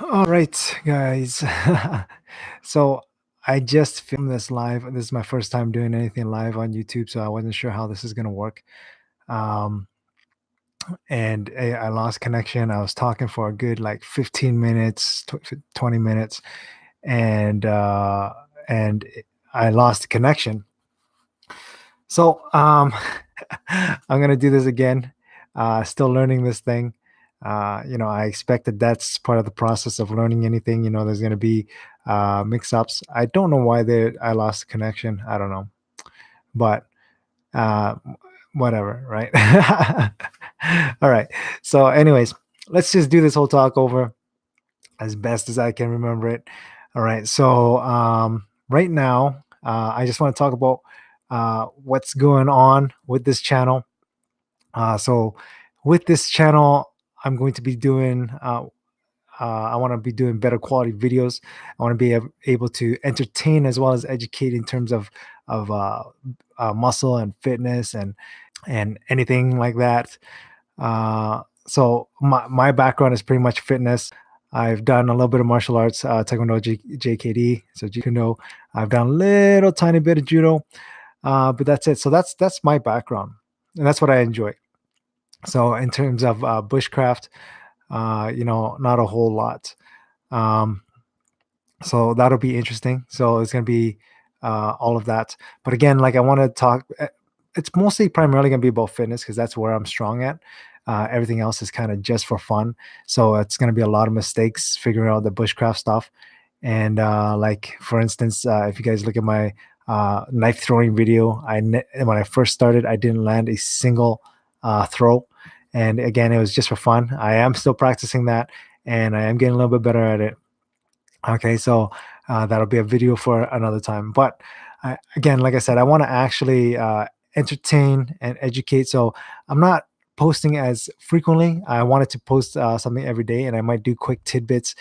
All right, guys. So I just filmed this live. This is my first time doing anything live on YouTube, so I wasn't sure how this is going to work. Um, and I lost connection. I was talking for a good like 15 minutes, 20 minutes, and uh, and I lost connection. So I'm gonna do this again. Still learning this thing. I expect that that's part of the process of learning anything. There's gonna be mix-ups. I don't know why I lost connection. I don't know, but uh, whatever, right? All right. So, anyways, let's just do this whole talk over as best as I can remember it. All right. So, right now, I just want to talk about what's going on with this channel. So, with this channel, I'm going to be doing. I want to be doing better quality videos. I want to be able to entertain as well as educate in terms of muscle and fitness and anything like that. So my background is pretty much fitness. I've done a little bit of martial arts, Taekwondo, JKD, so Jeet Kune Do. I've done a little tiny bit of judo, but that's it. So that's my background, and that's what I enjoy. So in terms of bushcraft, not a whole lot. Um, so that'll be interesting. So it's gonna be all of that. But again, like I want to talk. It's mostly primarily gonna be about fitness because that's where I'm strong at. Everything else is kind of just for fun. So it's gonna be a lot of mistakes figuring out the bushcraft stuff. And like for instance, if you guys look at my knife throwing video, when I first started, I didn't land a single throw. And again, it was just for fun. I am still practicing that, and I am getting a little bit better at it. Okay, so that'll be a video for another time. But again, like I said, I want to actually entertain and educate. So I'm not posting as frequently. I wanted to post something every day, and I might do quick tidbits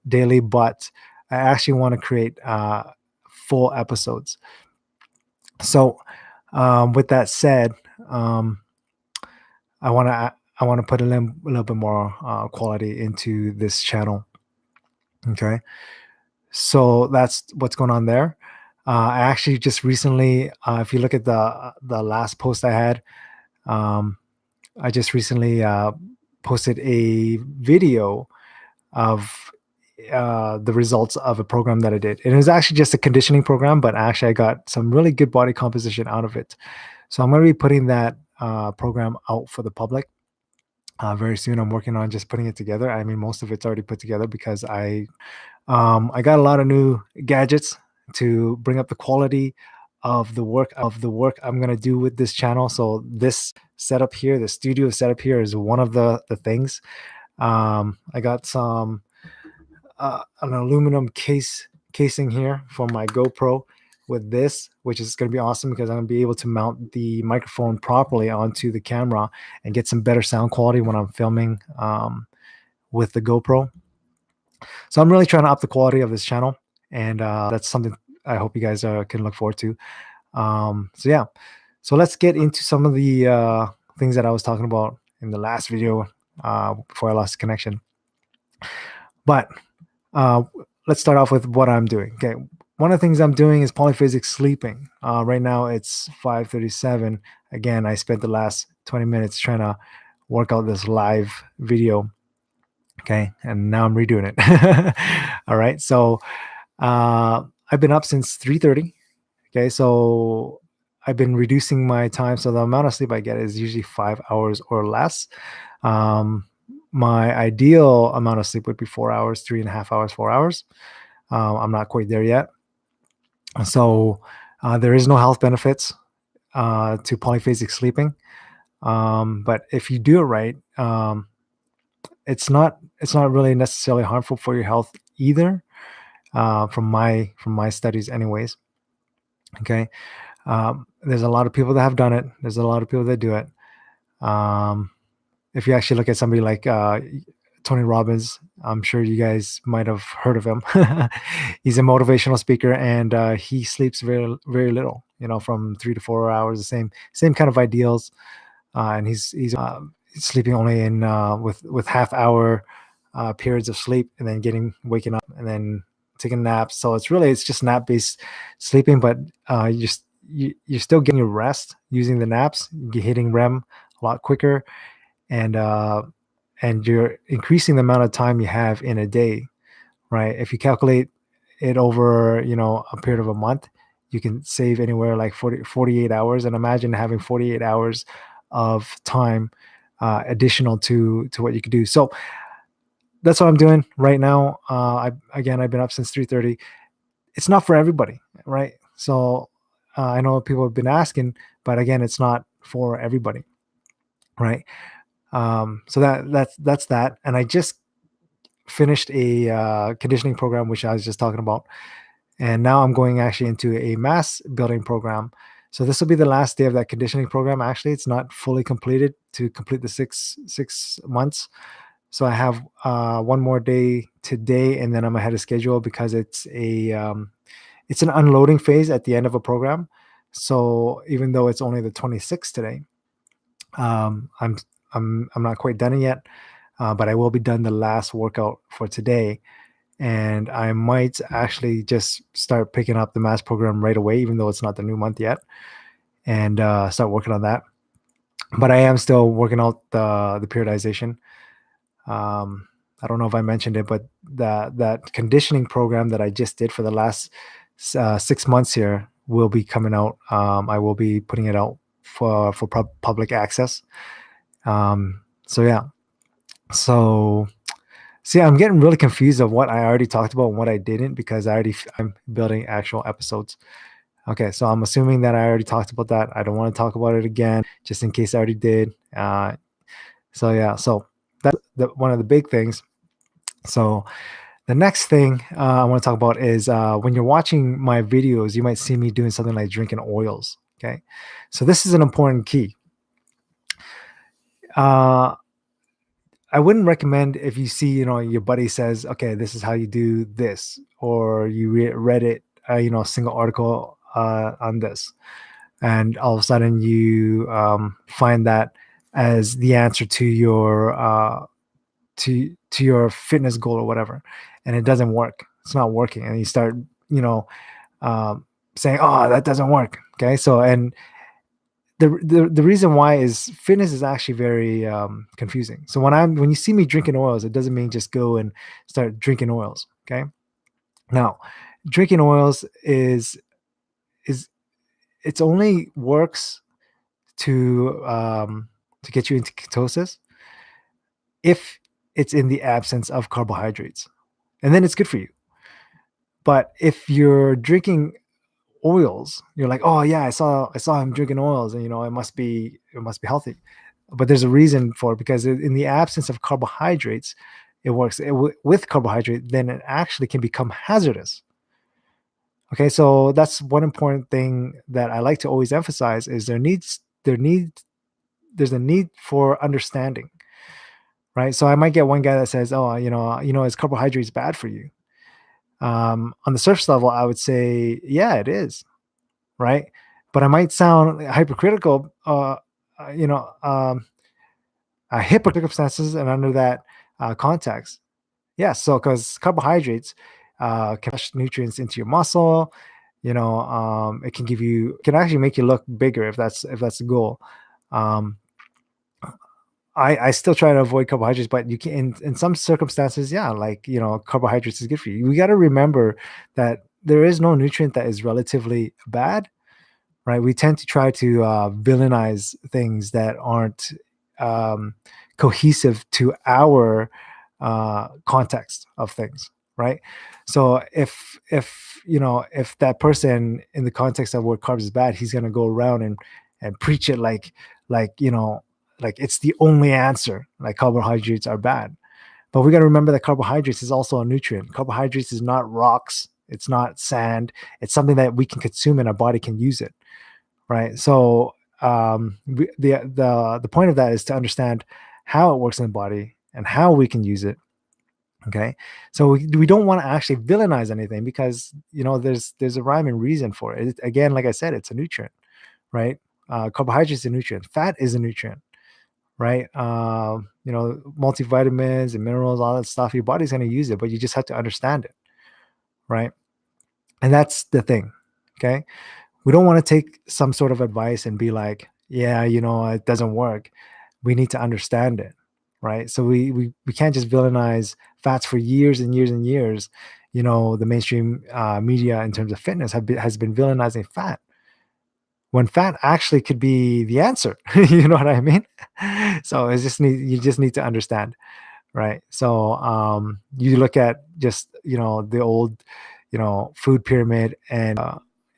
daily. But I actually want to create full episodes. So with that said, um, I want to put a little bit more quality into this channel. Okay. So that's what's going on there. I actually just recently, if you look at the last post I had, um, I just recently posted a video of the results of a program that I did. And it was actually just a conditioning program, but actually I got some really good body composition out of it. So I'm going to be putting that program out for the public very soon. I'm working on just putting it together. I mean, most of it's already put together because I got a lot of new gadgets to bring up the quality of the work I'm gonna do with this channel. So this setup here, the studio setup here, is one of the things. I got some an aluminum casing here for my GoPro with this, which is going to be awesome because I'm going to be able to mount the microphone properly onto the camera and get some better sound quality when I'm filming with the GoPro. So I'm really trying to up the quality of this channel, and that's something I hope you guys can look forward to. So yeah, so let's get into some of the things that I was talking about in the last video before I lost connection. But uh, let's start off with what I'm doing. Okay, one of the things I'm doing is polyphasic sleeping. Right now it's 5:37. Again, I spent the last 20 minutes trying to work out this live video. Okay, and now I'm redoing it. All right, so I've been up since 3:30. Okay, so I've been reducing my time. So the amount of sleep I get is usually 5 hours or less. Um, my ideal amount of sleep would be 4 hours, 3.5 hours, 4 hours. I'm not quite there yet. So there is no health benefits to polyphasic sleeping. But if you do it right, it's not really necessarily harmful for your health either. From my studies, anyways. Okay, there's a lot of people that have done it. There's a lot of people that do it. Um, if you actually look at somebody like Tony Robbins, I'm sure you guys might have heard of him. He's a motivational speaker, and he sleeps very very little. From 3 to 4 hours, the same kind of ideals. And he's sleeping only in with half hour periods of sleep, and then getting waking up, and then taking naps. So it's just nap based sleeping, but you're still getting your rest using the naps. You're hitting REM a lot quicker, and you're increasing the amount of time you have in a day, right? If you calculate it over, a period of a month, you can save anywhere like 48 hours. And imagine having 48 hours of time additional to what you could do. So that's what I'm doing right now. I've been up since 3:30. It's not for everybody, right? So I know people have been asking, but again, it's not for everybody, right? So that's that. And I just finished a conditioning program, which I was just talking about, and now I'm going actually into a mass building program. So this will be the last day of that conditioning program. Actually, it's not fully completed to complete the six months. So I have one more day today, and then I'm ahead of schedule because it's an unloading phase at the end of a program. So even though it's only the 26th today, um, I'm I'm not quite done yet, but I will be done the last workout for today, and I might actually just start picking up the mass program right away, even though it's not the new month yet, and start working on that. But I am still working out the periodization. Um, I don't know if I mentioned it, but that conditioning program that I just did for the last 6 months here will be coming out. I will be putting it out for public access. So yeah, so see, I'm getting really confused of what I already talked about and what I didn't because I'm building actual episodes. Okay, so I'm assuming that I already talked about that. I don't want to talk about it again, just in case I already did. So yeah, so that's one of the big things. So the next thing I want to talk about is when you're watching my videos, you might see me doing something like drinking oils. Okay, so this is an important key. Uh, I wouldn't recommend if you see, your buddy says, okay, this is how you do this, or you read it, a single article on this, and all of a sudden you find that as the answer to your fitness goal or whatever, and it doesn't work. It's not working, and you start, you know, um, saying, "Oh, that doesn't work." Okay, so and the reason why is fitness is actually very confusing. So when you see me drinking oils, it doesn't mean just go and start drinking oils. Okay, now drinking oils is it's only works to get you into ketosis if it's in the absence of carbohydrates, and then it's good for you. But if you're drinking oils, you're like, oh yeah, I saw him drinking oils, and it must be healthy. But there's a reason for it because in the absence of carbohydrates, it works. With carbohydrate, then it actually can become hazardous. Okay, so that's one important thing that I like to always emphasize is there's a need for understanding, right? So I might get one guy that says, oh, is carbohydrates bad for you? On the surface level, I would say, yeah, it is, right? But I might sound hypercritical, you know, hypocritical circumstances, and under that context, yes. So because carbohydrates can push nutrients into your muscle, it can actually make you look bigger if that's the goal. Um, I still try to avoid carbohydrates, but you can in some circumstances, yeah, like carbohydrates is good for you. We got to remember that there is no nutrient that is relatively bad, right? We tend to try to villainize things that aren't um, cohesive to our context of things, right? So if that person in the context of what carbs is bad, he's gonna go around and preach it like like it's the only answer, like carbohydrates are bad. But we got to remember that carbohydrates is also a nutrient. Carbohydrates is not rocks, it's not sand. It's something that we can consume and our body can use it, right? So the point of that is to understand how it works in the body and how we can use it. Okay, so we don't want to actually villainize anything because there's a rhyme and reason for it. Again, like I said, it's a nutrient, right? Carbohydrates is a nutrient, fat is a nutrient, right? multivitamins and minerals, all that stuff. Your body's going to use it, but you just have to understand it, right? And that's the thing. Okay. We don't want to take some sort of advice and be like, yeah, it doesn't work. We need to understand it, right? So we can't just villainize fats for years and years and years. The mainstream media in terms of fitness has been villainizing fat when fat actually could be the answer. You know what I mean? So you just need to understand, right? So you look at just the old food pyramid and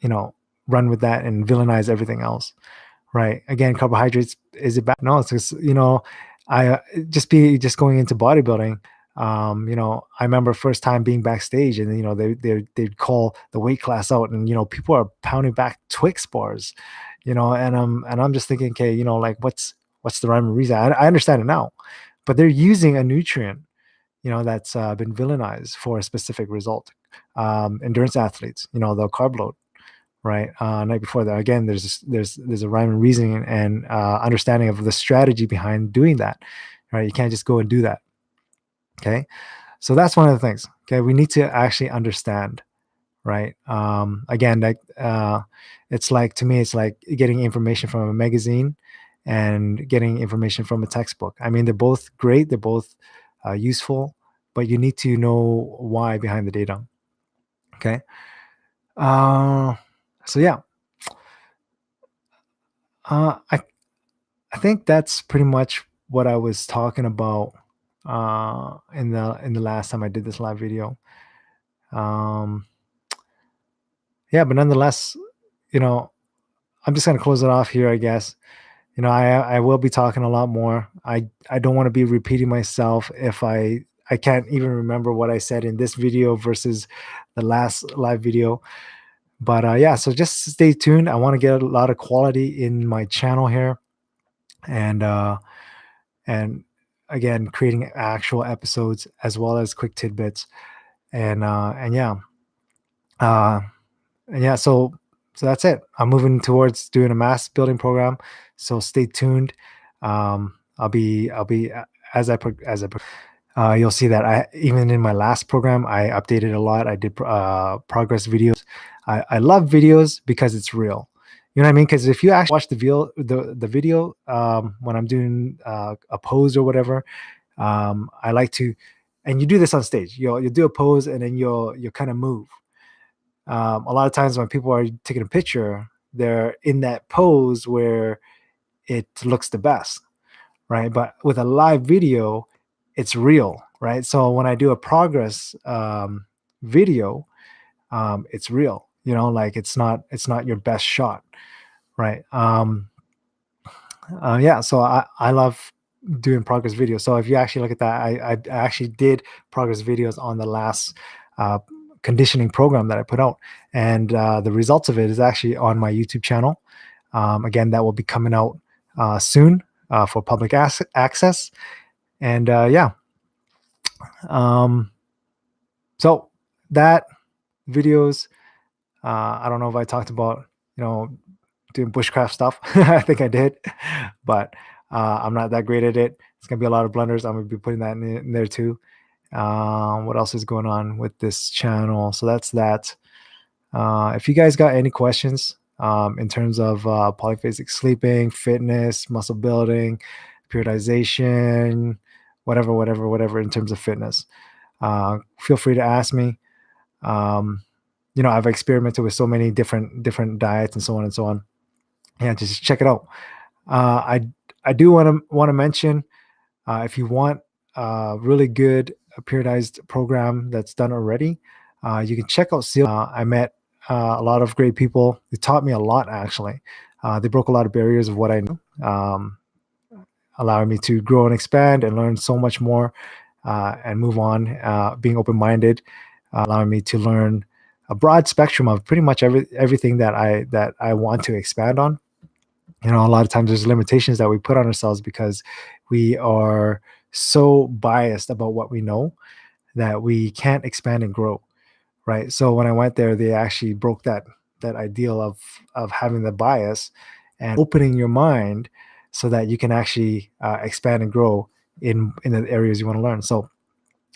you know run with that and villainize everything else, right? Again, carbohydrates, is it bad? No, it's just I just going into bodybuilding. I remember first time being backstage, and they'd call the weight class out, and people are pounding back Twix bars, and I'm just thinking, okay, like what's the rhyme and reason? I understand it now, but they're using a nutrient, that's been villainized for a specific result. Endurance athletes, the carb load, right? Night before that, again, there's a rhyme and reasoning and understanding of the strategy behind doing that, right? You can't just go and do that. Okay, so that's one of the things. Okay, we need to actually understand, right? Again, like it's like, to me, it's like getting information from a magazine and getting information from a textbook. I mean, they're both great, they're both useful, but you need to know why behind the data. Okay. uh, so yeah, uh, I I think that's pretty much what I was talking about in the last time I did this live video. Um, yeah, but nonetheless, you know, I'm just gonna close it off here, I guess. I will be talking a lot more. I don't want to be repeating myself if I can't even remember what I said in this video versus the last live video. But yeah, so just stay tuned. I want to get a lot of quality in my channel here, and and again, creating actual episodes as well as quick tidbits, and yeah, uh, and yeah. So that's it. I'm moving towards doing a mass building program. So stay tuned. I'll be you'll see that I even in my last program I updated a lot. I did progress videos. I love videos because it's real. You know what I mean? Because if you actually watch the video when I'm doing a pose or whatever, I like to, and you do this on stage. You'll do a pose and then you'll kind of move. A lot of times when people are taking a picture, they're in that pose where it looks the best, right? But with a live video, it's real, right? So when I do a progress video, it's real. Like it's not your best shot, right? Yeah, so I love doing progress videos. So if you actually look at that, I actually did progress videos on the last uh, conditioning program that I put out, and the results of it is actually on my YouTube channel. Again, that will be coming out soon for public access, and yeah. Um, so that videos, I don't know if I talked about doing bushcraft stuff. I think I did, but I'm not that great at it. It's gonna be a lot of blunders. I'm gonna be putting that in there too. What else is going on with this channel? So that's that. If you guys got any questions in terms of polyphasic sleeping, fitness, muscle building, periodization, whatever, in terms of fitness, feel free to ask me. Um, I've experimented with so many different diets and so on and so on. Yeah, just check it out. I do want to mention, if you want a really good periodized program that's done already, you can check out Seal. I met a lot of great people. They taught me a lot, actually. They broke a lot of barriers of what I knew, allowing me to grow and expand and learn so much more, and move on, being open-minded, allowing me to learn a broad spectrum of pretty much everything that I want to expand on. A lot of times there's limitations that we put on ourselves because we are so biased about what we know that we can't expand and grow, right? So when I went there, they actually broke that ideal of having the bias and opening your mind so that you can actually expand and grow in the areas you want to learn. So,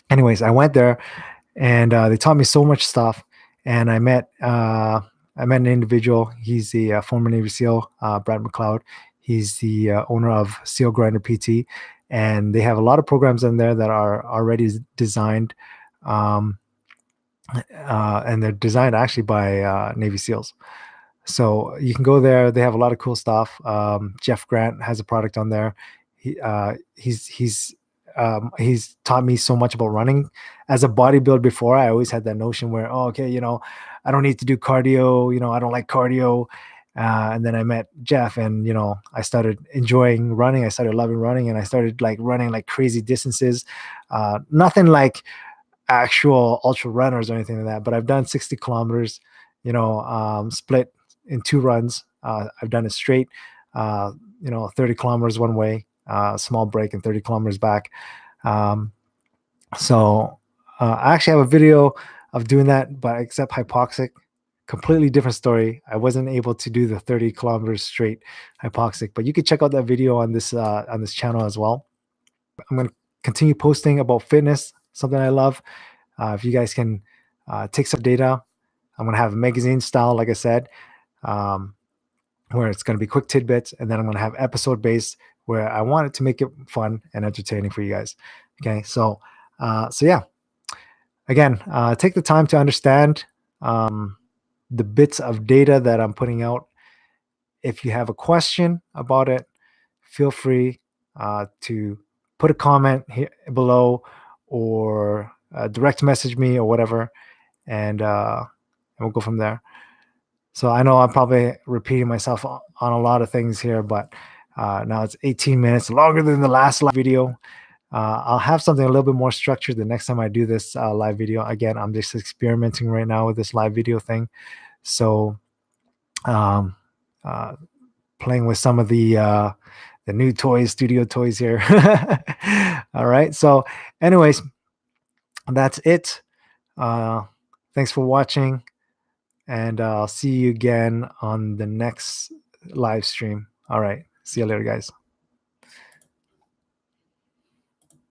anyways, I went there and they taught me so much stuff. And I met an individual. He's the former Navy SEAL, Brad McLeod. He's the owner of SEAL Grinder PT, and they have a lot of programs in there that are already designed, um, and they're designed actually by Navy SEALs. So you can go there. They have a lot of cool stuff. Jeff Grant has a product on there. He's taught me so much about running. As a bodybuilder before, I always had that notion where, oh, okay, I don't need to do cardio. I don't like cardio. And then I met Jeff, and I started enjoying running. I started loving running, and I started like running like crazy distances. Nothing like actual ultra runners or anything like that, but I've done 60 kilometers, split in two runs. I've done it straight, 30 kilometers one way, small break, and 30 kilometers back. Um, so I actually have a video of doing that, but except hypoxic, completely different story. I wasn't able to do the 30 kilometers straight hypoxic, but you can check out that video on this channel as well. I'm going to continue posting about fitness, something I love. If you guys can take some data, I'm going to have a magazine style, like I said, um, where it's going to be quick tidbits. And then I'm going to have episode based where I want it to make it fun and entertaining for you guys. Okay. So yeah, again, take the time to understand the bits of data that I'm putting out. If you have a question about it, feel free to put a comment here below, or direct message me or whatever, and we'll go from there. So I know I'm probably repeating myself on a lot of things here, but now it's 18 minutes longer than the last live video. I'll have something a little bit more structured the next time I do this live video. Again, I'm just experimenting right now with this live video thing. So um, uh, playing with some of the new toys, studio toys here. All right. So anyways, that's it. Thanks for watching, and I'll see you again on the next live stream. All right. See you later, guys.